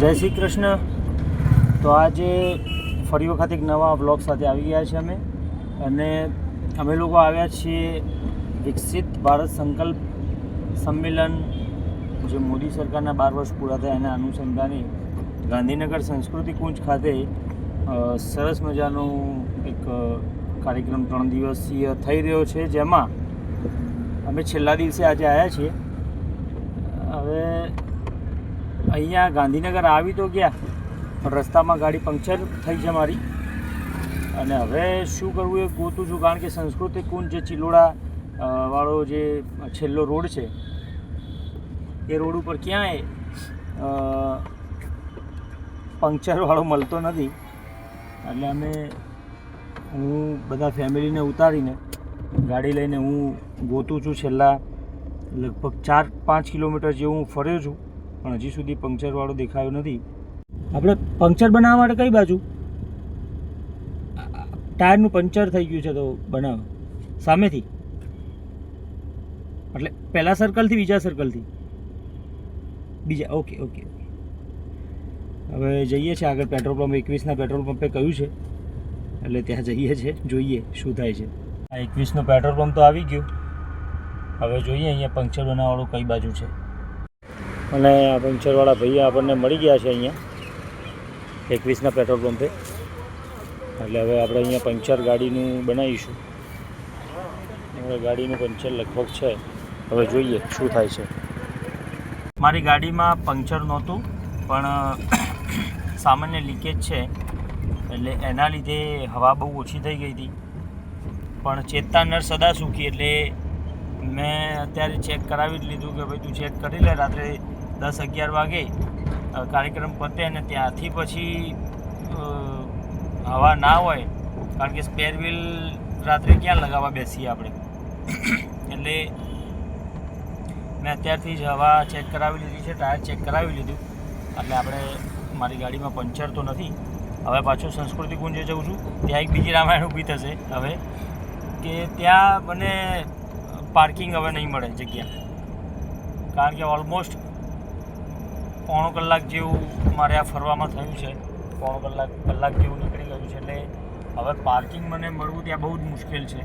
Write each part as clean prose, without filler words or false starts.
જય શ્રી કૃષ્ણ. તો આજે ફરી વખત એક નવા વ્લોગ સાથે આવી ગયા છે અને અમે લોકો આવ્યા છીએ વિકસિત ભારત સંકલ્પ સંમેલન, જે મોદી સરકારના 12 વર્ષ પૂરા થયા એના અનુસંધાને ગાંધીનગર સંસ્કૃતિ કુંજ ખાતે સરસ મજાનો એક કાર્યક્રમ 3 દિવસીય થઈ રહ્યો છે, જેમાં અમે છેલ્લા દિવસે આજે આવ્યા છીએ. હવે અહીંયા ગાંધીનગર આવી તો ગયા, પણ રસ્તામાં ગાડી પંક્ચર થઈ છે મારી, અને હવે શું કરવું એ ગોતું છું. કારણ કે સંસ્કૃતિ કુંજ જે ચિલોડા વાળો જે છેલ્લો રોડ છે એ રોડ ઉપર ક્યાંય પંક્ચરવાળો મળતો નથી. એટલે હું બધા ફેમિલીને ઉતારીને ગાડી લઈને હું ગોતું છું. છેલ્લા લગભગ 4-5 કિલોમીટર જેવું હું ફર્યો છું, પણ હજી સુધી પંક્ચરવાળો દેખાયો નથી. આપણે પંક્ચર બનાવવા માટે કઈ બાજુ? ટાયરનું પંક્ચર થઈ ગયું છે તો બનાવો સામેથી, એટલે પહેલા સર્કલથી બીજા સર્કલથી બીજા. ઓકે. હવે જઈએ છીએ આગળ પેટ્રોલ પંપ 21ના પેટ્રોલ પંપે કહ્યું છે, એટલે ત્યાં જઈએ છીએ, જોઈએ શું થાય છે. આ 21નો પેટ્રોલ પંપ તો આવી ગયું. હવે જોઈએ અહીંયા પંક્ચર બનાવવાળો કઈ બાજુ છે. અને આ પંક્ચરવાળા ભાઈ આપણને મળી ગયા છે અહીંયા 21ના પેટ્રોલ પંપે. એટલે હવે આપણે અહીંયા પંક્ચર ગાડીનું બનાવીશું. હવે ગાડીનું પંક્ચર લગભગ છે, હવે જોઈએ શું થાય છે. મારી ગાડીમાં પંક્ચર નહોતું, પણ સામાન્ય લીકેજ છે, એટલે એના લીધે હવા બહુ ઓછી થઈ ગઈ હતી. પણ ચેતતા નર સદા સુખી, એટલે મેં અત્યારે ચેક કરાવી જ લીધું કે ભાઈ તું ચેક કરી લે. રાત્રે 10-11 વાગે કાર્યક્રમ પતે અને ત્યાંથી પછી હવા ના હોય, કારણ કે સ્પેર વ્હીલ રાત્રે ક્યાં લગાવવા બેસીએ આપણે. એટલે મેં અત્યારથી જ હવા ચેક કરાવી લીધી છે, ટાયર ચેક કરાવી લીધું. એટલે આપણે મારી ગાડીમાં પંચર તો નથી. હવે પાછું સંસ્કૃતિ કુંજે જઉં છું, ત્યાં એક બીજી રામાયણ ઊભી થશે હવે, કે ત્યાં મને પાર્કિંગ હવે નહીં મળે જગ્યા. કારણ કે ઓલમોસ્ટ 3 કલાક જેવું મારે આ ફરવામાં થયું છે. 3 કલાક જેવું નીકળી ગયું છે, એટલે હવે પાર્કિંગ મને મળવું ત્યાં બહુ જ મુશ્કેલ છે.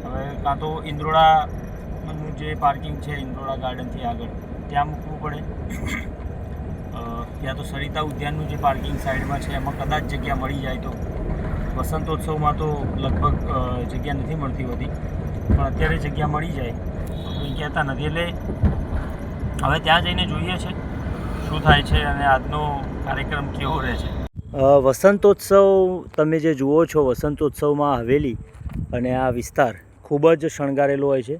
હવે કાં તો ઇન્દ્રોડાનું જે પાર્કિંગ છે, ઇન્દ્રોડા ગાર્ડનથી આગળ ત્યાં મૂકવું પડે, ત્યાં તો સરિતા ઉદ્યાનનું જે પાર્કિંગ સાઈડમાં છે એમાં કદાચ જગ્યા મળી જાય તો. વસંતોત્સવમાં તો લગભગ જગ્યા નથી મળતી હોતી, પણ અત્યારે જગ્યા મળી જાય કંઈ કહેતા નથી. એટલે હવે ત્યાં જઈને જોઈએ છે શું થાય છે અને આજનો કાર્યક્રમ કેવો રહે છે. વસંતોત્સવ તમે જે જુઓ છો, વસંતોત્સવમાં હવેલી અને આ વિસ્તાર ખૂબ જ શણગારેલો હોય છે,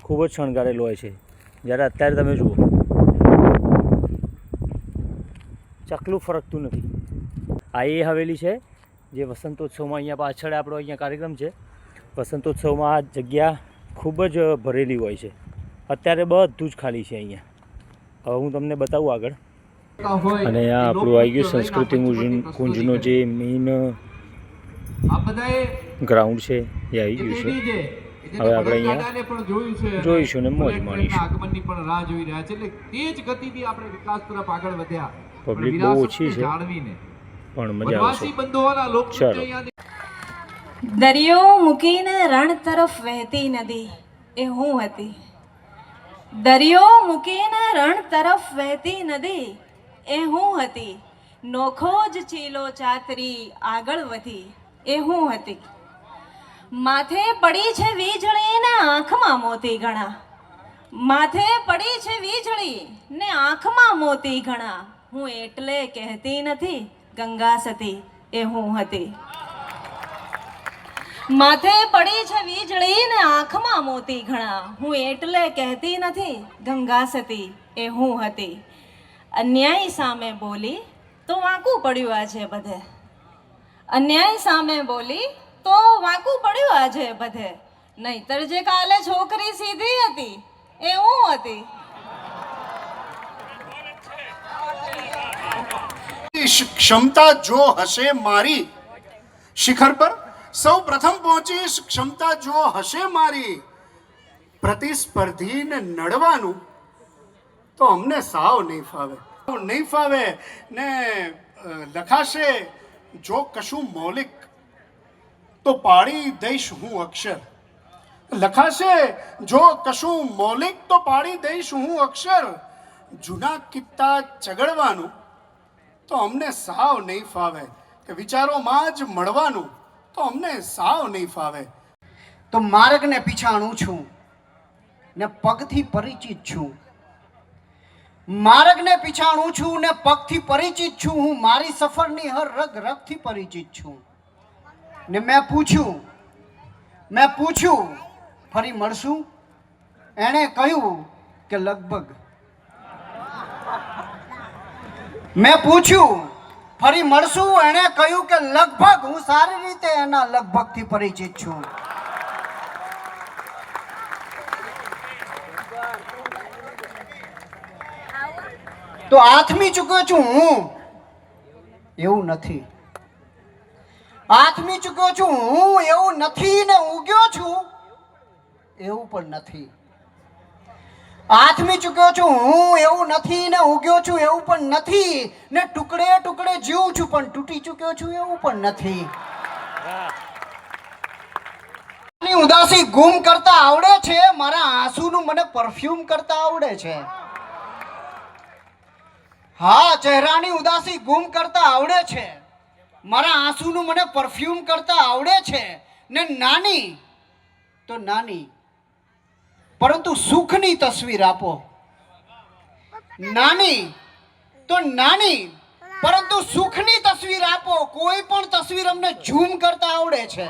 ખૂબ જ શણગારેલો હોય છે. જ્યારે અત્યારે તમે જુઓ ચકલું ફરકતું નથી. આ એ હવેલી છે જે વસંતોત્સવમાં અહીંયા પાછળ આપણો અહીંયા કાર્યક્રમ છે. વસંતોત્સવમાં આ જગ્યા ખૂબ જ ભરેલી હોય છે. અત્યારે બધું જ ખાલી છે અહીંયા. હવે હું તમને બતાવું આગળ. અને આ આપણું આવી ગયું સંસ્કૃતિ કુંજનો જે મેઇન ગ્રાઉન્ડ છે એ આવી ગયું છે. હવે આપણે અહીંયા જોઈશું ને મોજ માણીશું. પબ્લિક બહુ ઓછી છે, પણ મજા આવશે. ચાલો. દરિયો મૂકીને રણ તરફ વહેતી નદી એ હું હતી. દરિયો મૂકીને રણ તરફ વહેતી નદી એ હું હતી. નોખો જ ચીલો ચાતરી આગળ વધી એ હું હતી. માથે પડી છે વીજળી ને આંખમાં મોતી ઘણા. માથે પડી છે વીજળી ને આંખમાં મોતી ઘણા. હું એટલે કહેતી નથી ગંગા સતી એ હું હતી. માથે પડી છે વીજળી ને આંખમાં મોતી ઘણા. હું એટલે કહેતી નથી ગંગા સતી એ હું હતી. અન્યાય સામે બોલી તો વાંકું પડ્યું આજે બધે. અન્યાય સામે બોલી તો વાંકું પડ્યું આજે બધે. નહીતર જે કાલે છોકરી સીધી હતી એ હું હતી. ક્ષમતા જો હશે મારી શિખર પર, સૌ પ્રથમ પહોંચીશ ક્ષમતા જો હશે મારી, પ્રતિસ્પર્ધીને નડવાનું તો અમને સાવ નહીં ફાવે. નહીં ફાવે ને લખાશે જો કશું મૌલિક તો પાડી દઈશ હું અક્ષર. લખાશે જો કશું મૌલિક તો પાડી દઈશ હું અક્ષર. જૂના કિત્તા ચગડવાનું તો અમને સાવ નહીં ફાવે, કે વિચારોમાં જ મળવાનું તો અમને સાવ નહીં ફાવે. તો માર્ગને પીછાણું છું ને પગથી પરિચિત છું. માર્ગને પીછાણું છું ને પગથી પરિચિત છું. હું મારી સફરની હર રગ રગથી પરિચિત છું. ને મેં પૂછ્યું ફરી મળશું? એણે કહ્યું કે લગભગ. મેં પૂછ્યું ફરી મળશું? એણે કહ્યું કે લગભગ. હું સારી રીતે એના લગભગથી પરિચિત છું. તો આથમી ચૂક્યો છું હું, એવું નથી. આથમી ચૂક્યો છું હું, એવું નથી. ને ઉગ્યો છું એવું પણ નથી. આથમી ચૂક્યો છું હું, એવું નથી. ને ઉગ્યો છું એવું પણ નથી. ને ટુકડે ટુકડે જીવું છું પણ તૂટી ચૂક્યો છું એવું પણ નથી. ઉદાસી ગુમ કરતા આવડે છે, મારા આંસુનું મને પરફ્યુમ કરતા આવડે છે. હા, ચહેરાની ઉદાસી ગુમ કરતા આવડે છે, મારા આંસુનું મને પરફ્યુમ કરતા આવડે છે. ને નાની તો નાની પરંતુ સુખની તસવીર આપો. નાની તો નાની પરંતુ સુખની તસવીર આપો. કોઈ પણ તસવીર અમને ઝૂમ કરતા આવડે છે.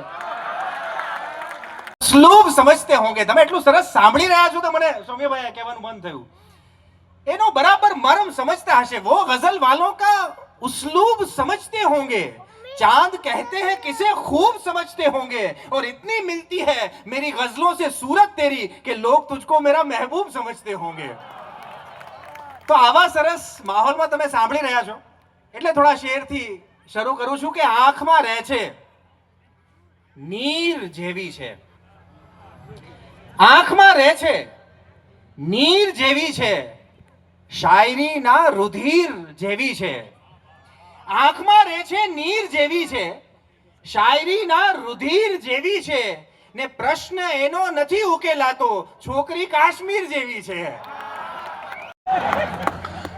ઉસ્લૂબ સમજતે હોંગે. તમે એટલું સરસ સાંભળી રહ્યા છો તો મને સૌમ્યભાઈ કહેવાનું મન થયું, એનો બરાબર મર્મ સમજતા હશે. वो गजल वालों का उस्लूब समझते होंगे. चांद कहते हैं किसे खूब समझते होंगे. और इतनी मिलती है मेरी गजलों से सूरत तेरी कि लोग तुझको मेरा महबूब समझते होंगे. તો આવા સરસ માહોલમાં તમે સાંભળી રહ્યા છો એટલે થોડા શેરથી શરૂ કરું છું કે આંખમાં રહે છે, નીર જેવી છે. આંખમાં રહે છે, નીર જેવી છે, શાયરીના રુધિર જેવી છે. આંખમાં રહે છે, નીર જેવી છે, શાયરીના રુધિર જેવી છે. ને પ્રશ્ન એનો નથી ઉકેલાતો, છોકરી કાશ્મીર જેવી છે.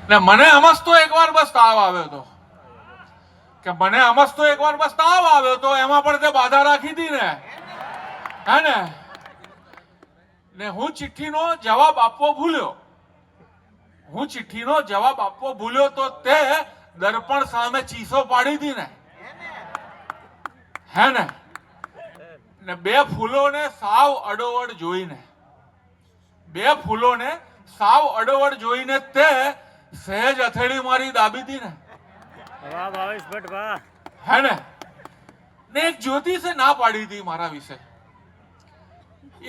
ને મને હમસતો એકવાર બસ તાવ આવ્યો હતો, કે મને હમસતો એકવાર બસ તાવ આવ્યો હતો. એમાં પણ તે બાધા રાખી હતી ને, હે ને હું ચિઠ્ઠીનો જવાબ આપવો ભૂલ્યો. હું ચિઠ્ઠીનો જવાબ આપવો ભૂલ્યો તો તે દર્પણ સામે ચીસો પાડી હતી ને, હે ને બે ફૂલોને સાવ અડોઅડ જોઈને, બે ફૂલોને સાવ અડોઅડ જોઈને તે સહેજ અથેળી મારી દાબી હતી ને. વાહ ભાવેશ ભટ્ટ વાહ. હે ને એક જ્યોતિષે ના પાડી હતી મારા વિશે,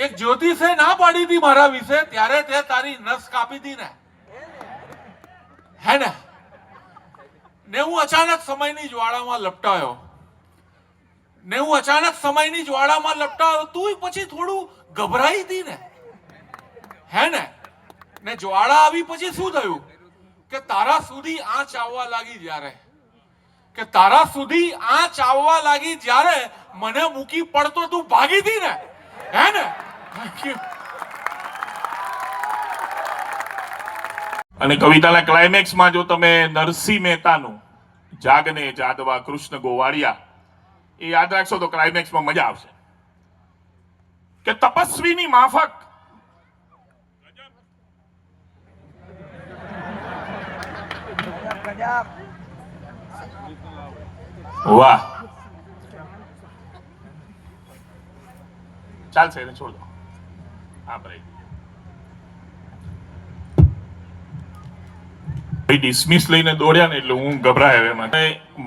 એક જ્યોતિષે ના પાડી હતી મારા વિશે. ત્યારે તે તારી નસ કાપી હતી ને, હે ને હું અચાનક સમયની જ્વાળામાં લપટાયો, તું પછી થોડું ગભરાઈ હતી ને, હે ને જ્વાળા આવી પછી શું થયું કે તારા સુધી આંચ આવવા લાગી જ્યારે, મને મૂકી પડતો તું ભાગી હતી ને, હે ને. અને કવિતાના ક્લાઇમેક્સમાં જો તમે નરસિંહ મહેતાનું જાગને જાદવા કૃષ્ણ ગોવાળિયા એ યાદ રાખશો તો ક્લાઇમેક્સમાં મજા આવશે. કે તપસ્વીની માફક વાહ, ચાલશે એને છોડ દો. હા ભાઈ ડિસમિસ લઈને દોડ્યા ને એટલે હું ગભરાયો. એમાં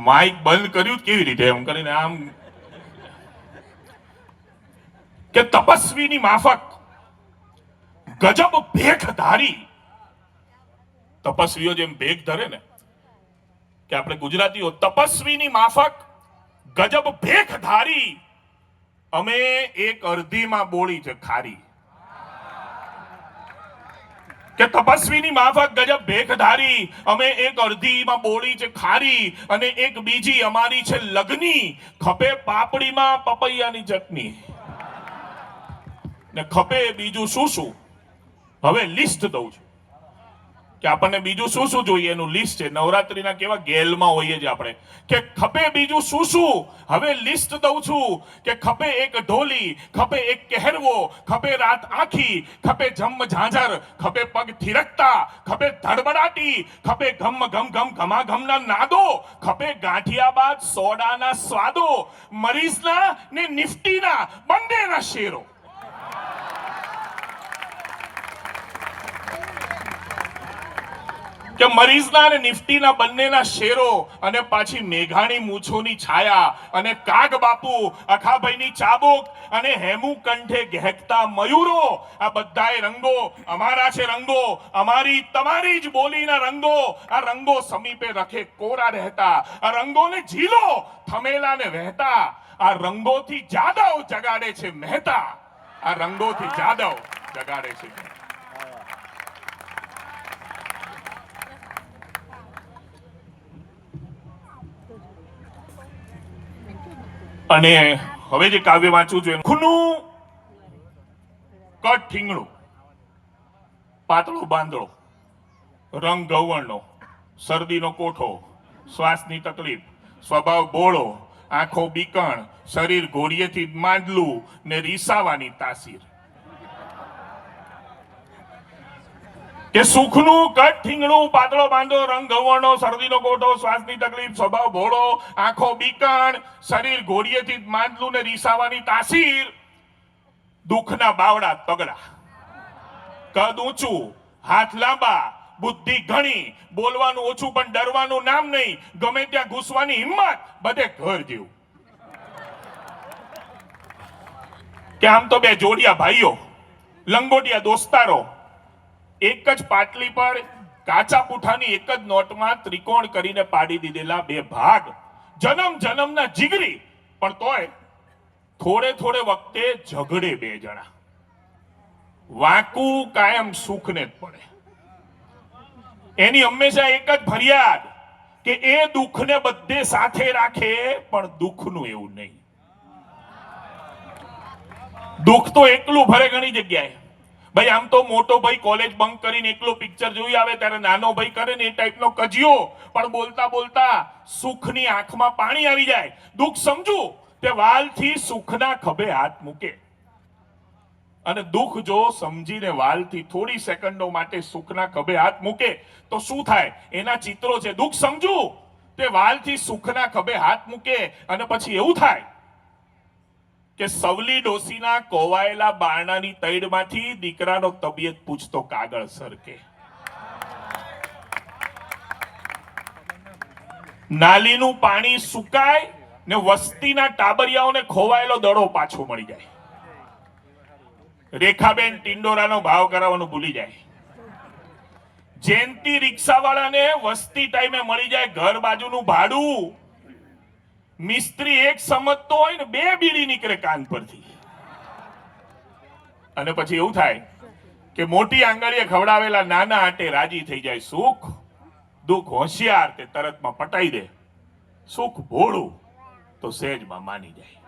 માઇક બંધ કર્યું કેવી રીતે એમ કરીને આમ કે તપસ્વીની માફક ગજબ ભેખ ધારી. તપસ્વીઓ જેમ ભેખ ધરે ને કે આપણે ગુજરાતીઓ તપસ્વીની માફક ગજબ ભેખ ધારી, અમે એક અડધીમાં બોળી છે ખારી. કે તપસ્વીની માફક ગજબ ભેખ ધારી, અમે એક અડધીમાં બોળી છે ખારી અને એક બીજી અમારી છે લગની, ખપે પાપડીમાં પપૈયાની ચટણી ને ખપે બીજું શું શું. હવે લિસ્ટ દઉં છું કે આપણને બીજું શું શું જોઈએ એનું લિસ્ટ છે. નવરાત્રીના કેવા ગેલમાં હોઈએ છે આપણે કે ખપે બીજું શું શું. હવે લિસ્ટ દઉં છું કે ખપે એક ઢોલી, ખપે એક કહેરવો, ખપે રાત આખી, ખપે જમ ઝાંઝર, ખપે પગ થિરકતા, ખપે ધડબડાટી, ખપે ઘમ ઘમ ઘમ ઘમાઘમના નાદો, ખપે ગાંઠિયા બાદ સોડાના સ્વાદો, મરીઝના ને નિફ્ટીના બંનેના શેરો. કે મરીઝના અને નિફ્ટીના બંનેના શેરો અને પાછી મેઘાણી મૂછોની છાયા અને કાગ બાપુ અખાભાઈની ચાબુક અને હેમુ કંઠે ગહેકતા મયુરો. આ બધાય રંગો અમારા છે રંગો, અમારી તમારી જ બોલીના રંગો. આ રંગો સમીપે રખે કોરા રહેતા, આ રંગોને ઝીલો થમેલા ને વહેતા. આ રંગોથી જાદવ જગાડે છે મહેતા, આ રંગોથી જાદવ જગાડે છે. અને હવે જે કાવ્ય વાંચું છું ખુનું કટ ઠીંગણું, પાતળો બાંદડો, રંગ ગવર્ણનો, શરદીનો કોઠો, શ્વાસની તકલીફ, સ્વભાવ બોળો, આંખો બીકણ, શરીર ઘોડીએથી માંડલું ને રીસાવાની તાસીર. કે સુખનું કટ ઠીંગણું, પાતળો બાંધો, રંગ ગવર્ણો, શરદીનો કોઠો, શ્વાસની તકલીફ, સ્વભાવ ભોળો, આંખો બીકણ, શરીર ઘોડીએથી માંદલું ને રીસાવાની તાસીર. દુઃખના બાવડા તગડા, કદ ઊંચું, હાથ લાંબા, બુદ્ધિ ઘણી, બોલવાનું ઓછું પણ ડરવાનું નામ નહીં, ગમે ત્યાં ઘૂસવાની હિંમત, બધે ઘર જેવું. કે આમ તો બે જોડિયા ભાઈઓ, લંગોટિયા દોસ્તારો, એક જ પાટલી પર કાચા પૂઠાની એક જ નોટમાં ત્રિકોણ કરીને પાડી દીધેલા બે ભાગ, જન્મ જન્મના જીગરી, પણ તોય થોડે થોડે વખતે ઝઘડે બે જણા. વાંકું કાયમ સુખને જ પડે. એની હંમેશા એક જ ફરિયાદ કે એ દુઃખને બધે સાથે રાખે પણ દુઃખનું એવું નહીં. દુઃખ તો એકલું ભરે ઘણી જગ્યાએ. ભાઈ આમ તો મોટો ભાઈ કોલેજ બંક કરીને એકલો પિક્ચર જોઈ આવે ત્યારે નાનો ભાઈ કરે ને એ ટાઈપનો કજિયો, પણ બોલતા બોલતા સુખની આંખમાં પાણી આવી જાય. દુઃખ સમજુ તે વાલથી સુખના ખભે હાથ મૂકે, અને દુઃખ જો સમજીને વાલથી થોડી સેકન્ડો માટે સુખના ખભે હાથ મૂકે તો શું થાય એના ચિત્રો છે. દુઃખ સમજુ તે વાલથી સુખના ખભે હાથ મૂકે અને પછી એવું થાય કે સવલી ડોસીના કોવાયેલા બારણાની તૈડમાંથી દીકરાનો તબિયત પૂછતો કાગળ સરકે. નાલીનું પાણી સુકાય ને વસ્તીના ટાબરિયાઓને ખોવાયેલો દડો પાછો મળી જાય. રેખાબેન ટિંડોરાનો ભાવ કરાવવાનું ભૂલી જાય. જયંતી રિક્ષાવાળાને વસ્તી ટાઈમે મળી જાય ઘર બાજુનું ભાડું. મિસ્ત્રી એક સમજતો હોય ને બે બીડી નીકળે કાન પરથી. અને પછી એવું થાય કે મોટી આંગળીએ ખવડાવેલા નાના આટે રાજી થઈ જાય સુખ. દુઃખ હોશિયાર તે તરતમાં પટાઈ દે. સુખ ભોળું તો સહેજમાં માની જાય.